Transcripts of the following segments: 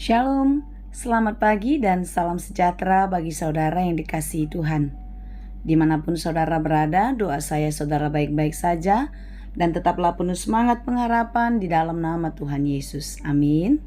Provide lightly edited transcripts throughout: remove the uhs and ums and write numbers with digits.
Shalom, selamat pagi dan salam sejahtera bagi saudara yang dikasihi Tuhan. Dimanapun saudara berada, doa saya saudara baik-baik saja dan tetaplah penuh semangat pengharapan di dalam nama Tuhan Yesus. Amin.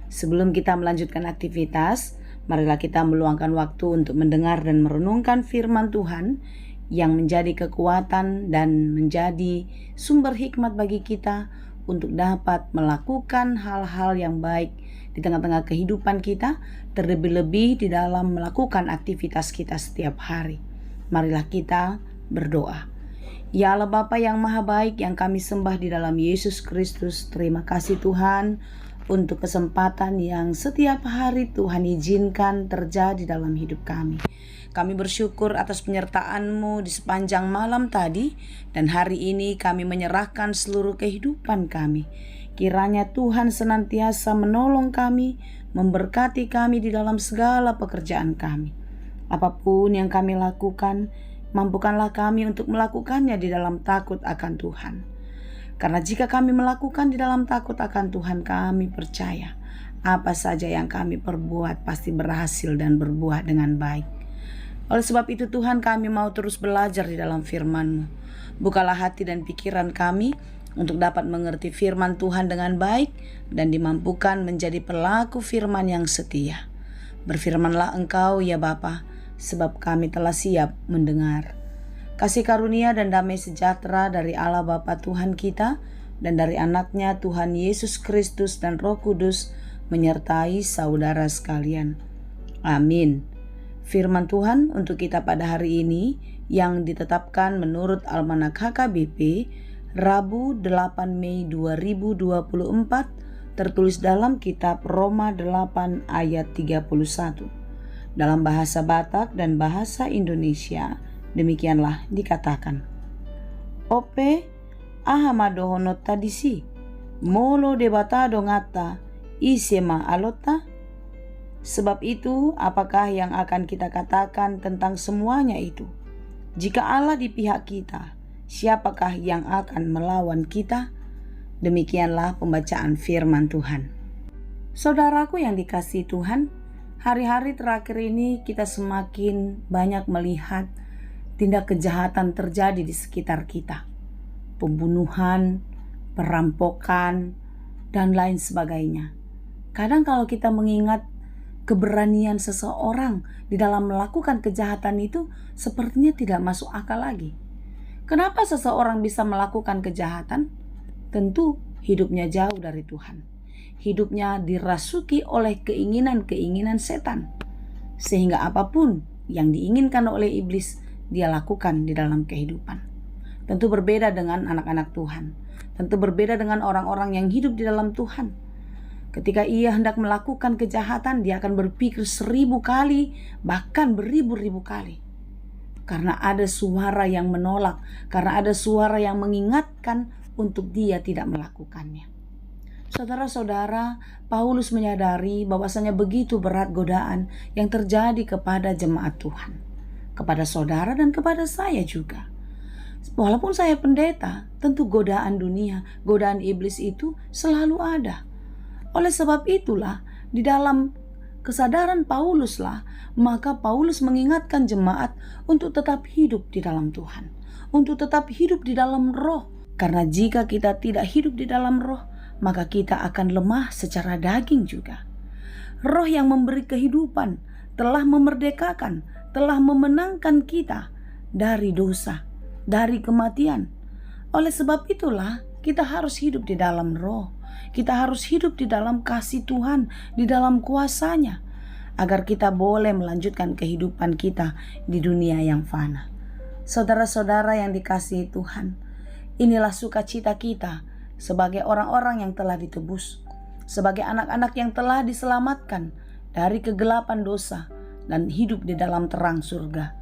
Sebelum kita melanjutkan aktivitas, marilah kita meluangkan waktu untuk mendengar dan merenungkan firman Tuhan yang menjadi kekuatan dan menjadi sumber hikmat bagi kita untuk dapat melakukan hal-hal yang baik di tengah-tengah kehidupan kita, terlebih-lebih di dalam melakukan aktivitas kita setiap hari. Marilah kita berdoa. Ya Allah Bapa yang maha baik yang kami sembah di dalam Yesus Kristus, terima kasih Tuhan untuk kesempatan yang setiap hari Tuhan izinkan terjadi dalam hidup kami. Kami bersyukur atas penyertaan-Mu di sepanjang malam tadi, dan hari ini kami menyerahkan seluruh kehidupan kami. Kiranya Tuhan senantiasa menolong kami, memberkati kami di dalam segala pekerjaan kami. Apapun yang kami lakukan, mampukanlah kami untuk melakukannya di dalam takut akan Tuhan. Karena jika kami melakukan di dalam takut akan Tuhan, kami percaya apa saja yang kami perbuat pasti berhasil dan berbuah dengan baik. Oleh sebab itu Tuhan, kami mau terus belajar di dalam firman-Mu. Bukalah hati dan pikiran kami untuk dapat mengerti firman Tuhan dengan baik dan dimampukan menjadi pelaku firman yang setia. Berfirmanlah Engkau ya Bapa, sebab kami telah siap mendengar. Kasih karunia dan damai sejahtera dari Allah Bapa Tuhan kita dan dari anaknya Tuhan Yesus Kristus dan Roh Kudus menyertai saudara sekalian. Amin. Firman Tuhan untuk kita pada hari ini yang ditetapkan menurut Almanak HKBP Rabu 8 Mei 2024 tertulis dalam kitab Roma 8 ayat 31. Dalam bahasa Batak dan bahasa Indonesia demikianlah dikatakan. Ope ahamadohono tadisi molo debatado ngata isema alota. Sebab itu, apakah yang akan kita katakan tentang semuanya itu? Jika Allah di pihak kita, siapakah yang akan melawan kita? Demikianlah pembacaan firman Tuhan. Saudaraku yang dikasihi Tuhan, hari-hari terakhir ini kita semakin banyak melihat tindak kejahatan terjadi di sekitar kita. Pembunuhan, perampokan, dan lain sebagainya. Kadang kalau kita mengingat keberanian seseorang di dalam melakukan kejahatan itu sepertinya tidak masuk akal lagi. Kenapa seseorang bisa melakukan kejahatan? Tentu hidupnya jauh dari Tuhan. Hidupnya dirasuki oleh keinginan-keinginan setan. Sehingga apapun yang diinginkan oleh iblis, dia lakukan di dalam kehidupan. Tentu berbeda dengan anak-anak Tuhan. Tentu berbeda dengan orang-orang yang hidup di dalam Tuhan. Ketika ia hendak melakukan kejahatan, dia akan berpikir 1000 kali, bahkan beribu-ribu kali. Karena ada suara yang menolak, karena ada suara yang mengingatkan untuk dia tidak melakukannya. Saudara-saudara, Paulus menyadari bahwasanya begitu berat godaan yang terjadi kepada jemaat Tuhan, kepada saudara dan kepada saya juga. Walaupun saya pendeta, tentu godaan dunia, godaan iblis itu selalu ada. Oleh sebab itulah, di dalam kesadaran Pauluslah, maka Paulus mengingatkan jemaat untuk tetap hidup di dalam Tuhan, untuk tetap hidup di dalam roh. Karena jika kita tidak hidup di dalam roh, maka kita akan lemah secara daging juga. Roh yang memberi kehidupan telah memerdekakan, telah memenangkan kita dari dosa, dari kematian. Oleh sebab itulah, kita harus hidup di dalam roh. Kita harus hidup di dalam kasih Tuhan, di dalam kuasa-Nya, agar kita boleh melanjutkan kehidupan kita di dunia yang fana. Saudara-saudara yang dikasihi Tuhan, inilah sukacita kita sebagai orang-orang yang telah ditebus, sebagai anak-anak yang telah diselamatkan dari kegelapan dosa dan hidup di dalam terang surga.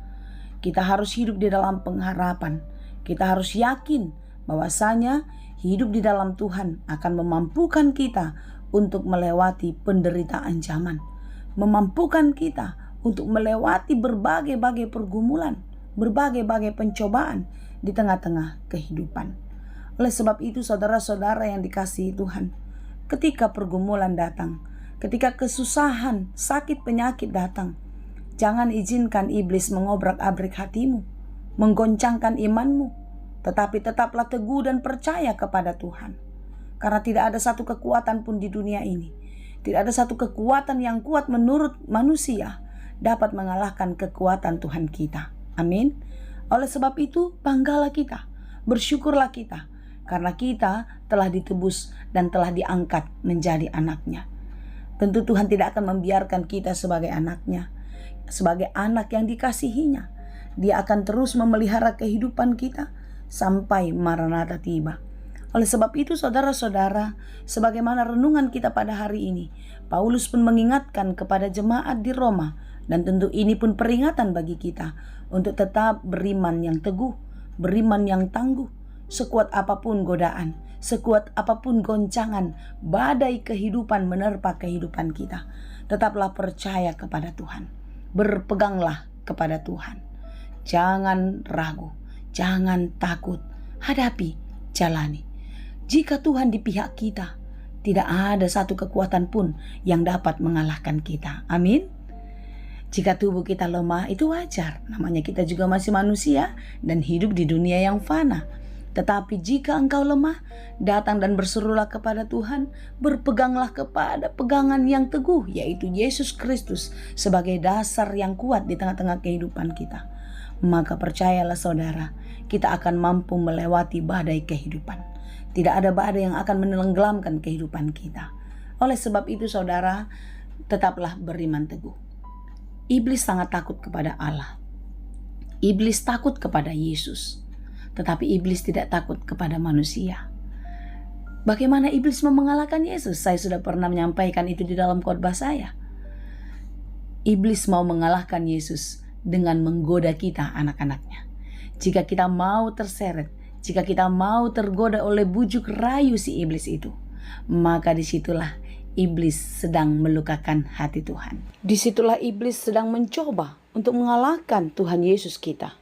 Kita harus hidup di dalam pengharapan. Kita harus yakin bahwasanya hidup di dalam Tuhan akan memampukan kita untuk melewati penderitaan zaman, memampukan kita untuk melewati berbagai-bagai pergumulan, berbagai-bagai pencobaan di tengah-tengah kehidupan. Oleh sebab itu saudara-saudara yang dikasihi Tuhan, ketika pergumulan datang, ketika kesusahan, sakit, penyakit datang, jangan izinkan iblis mengobrak-abrik hatimu, menggoncangkan imanmu, tetapi tetaplah teguh dan percaya kepada Tuhan. Karena tidak ada satu kekuatan pun di dunia ini, tidak ada satu kekuatan yang kuat menurut manusia dapat mengalahkan kekuatan Tuhan kita. Amin. Oleh sebab itu, banggalah kita, bersyukurlah kita, karena kita telah ditebus dan telah diangkat menjadi anaknya. Tentu Tuhan tidak akan membiarkan kita sebagai anaknya, sebagai anak yang dikasihinya. Dia akan terus memelihara kehidupan kita sampai Maranatha tiba. Oleh sebab itu saudara-saudara, sebagaimana renungan kita pada hari ini, Paulus pun mengingatkan kepada jemaat di Roma, dan tentu ini pun peringatan bagi kita untuk tetap beriman yang teguh, beriman yang tangguh. Sekuat apapun godaan, sekuat apapun goncangan, badai kehidupan menerpa kehidupan kita, tetaplah percaya kepada Tuhan. Berpeganglah kepada Tuhan. Jangan ragu, jangan takut, hadapi, jalani. Jika Tuhan di pihak kita, tidak ada satu kekuatan pun yang dapat mengalahkan kita. Amin. Jika tubuh kita lemah, itu wajar. Namanya kita juga masih manusia dan hidup di dunia yang fana. Tetapi jika engkau lemah, datang dan berserulah kepada Tuhan, berpeganglah kepada pegangan yang teguh, yaitu Yesus Kristus sebagai dasar yang kuat di tengah-tengah kehidupan kita. Maka percayalah saudara, kita akan mampu melewati badai kehidupan. Tidak ada badai yang akan menenggelamkan kehidupan kita. Oleh sebab itu saudara, tetaplah beriman teguh. Iblis sangat takut kepada Allah. Iblis takut kepada Yesus. Tetapi iblis tidak takut kepada manusia. Bagaimana iblis mau mengalahkan Yesus? Saya sudah pernah menyampaikan itu di dalam khotbah saya. Iblis mau mengalahkan Yesus dengan menggoda kita, anak-anaknya. Jika kita mau terseret, jika kita mau tergoda oleh bujuk rayu si iblis itu, maka disitulah iblis sedang melukakan hati Tuhan. Disitulah iblis sedang mencoba untuk mengalahkan Tuhan Yesus kita.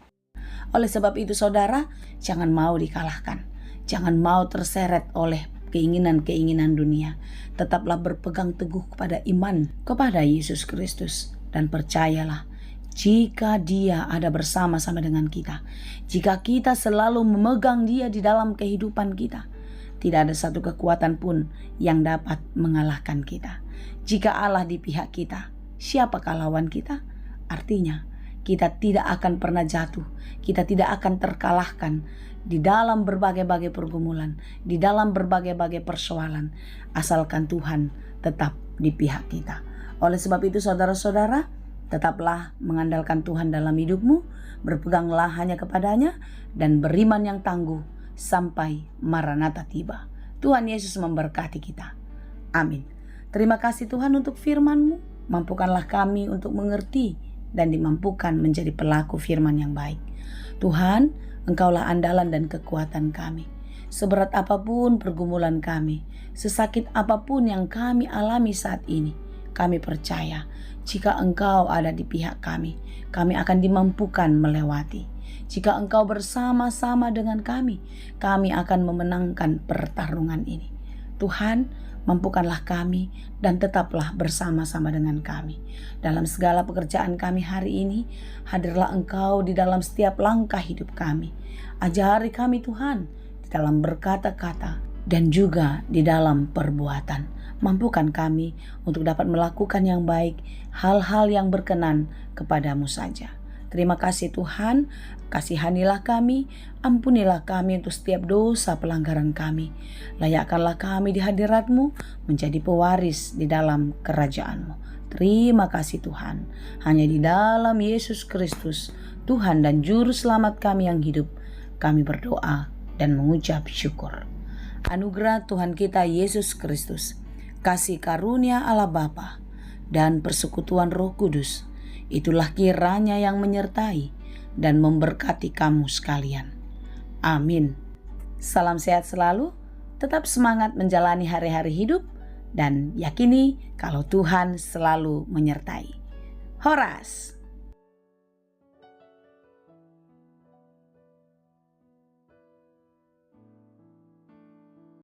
Oleh sebab itu saudara, jangan mau dikalahkan. Jangan mau terseret oleh keinginan-keinginan dunia. Tetaplah berpegang teguh kepada iman kepada Yesus Kristus. Dan percayalah, jika Dia ada bersama-sama dengan kita, jika kita selalu memegang Dia di dalam kehidupan kita, tidak ada satu kekuatan pun yang dapat mengalahkan kita. Jika Allah di pihak kita, siapakah lawan kita? Artinya, kita tidak akan pernah jatuh, kita tidak akan terkalahkan di dalam berbagai-bagai pergumulan, di dalam berbagai-bagai persoalan, asalkan Tuhan tetap di pihak kita. Oleh sebab itu saudara-saudara, tetaplah mengandalkan Tuhan dalam hidupmu, berpeganglah hanya kepadanya, dan beriman yang tangguh sampai Maranatha tiba. Tuhan Yesus memberkati kita. Amin. Terima kasih Tuhan untuk firman-Mu, mampukanlah kami untuk mengerti dan dimampukan menjadi pelaku firman yang baik. Tuhan, Engkaulah andalan dan kekuatan kami. Seberat apapun pergumulan kami, sesakit apapun yang kami alami saat ini, kami percaya jika Engkau ada di pihak kami akan dimampukan melewati. Jika Engkau bersama-sama dengan kami akan memenangkan pertarungan ini. Tuhan, mampukanlah kami dan tetaplah bersama-sama dengan kami. Dalam segala pekerjaan kami hari ini, hadirlah Engkau di dalam setiap langkah hidup kami. Ajari kami Tuhan, di dalam berkata-kata dan juga di dalam perbuatan. Mampukan kami untuk dapat melakukan yang baik, hal-hal yang berkenan kepadamu saja. Terima kasih Tuhan, kasihanilah kami, ampunilah kami untuk setiap dosa pelanggaran kami. Layakkanlah kami di hadirat-Mu menjadi pewaris di dalam kerajaan-Mu. Terima kasih Tuhan, hanya di dalam Yesus Kristus, Tuhan dan Juru Selamat kami yang hidup, kami berdoa dan mengucap syukur. Anugerah Tuhan kita Yesus Kristus, kasih karunia Allah Bapa, dan persekutuan Roh Kudus, itulah kiranya yang menyertai dan memberkati kamu sekalian. Amin. Salam sehat selalu, tetap semangat menjalani hari-hari hidup, dan yakini kalau Tuhan selalu menyertai. Horas.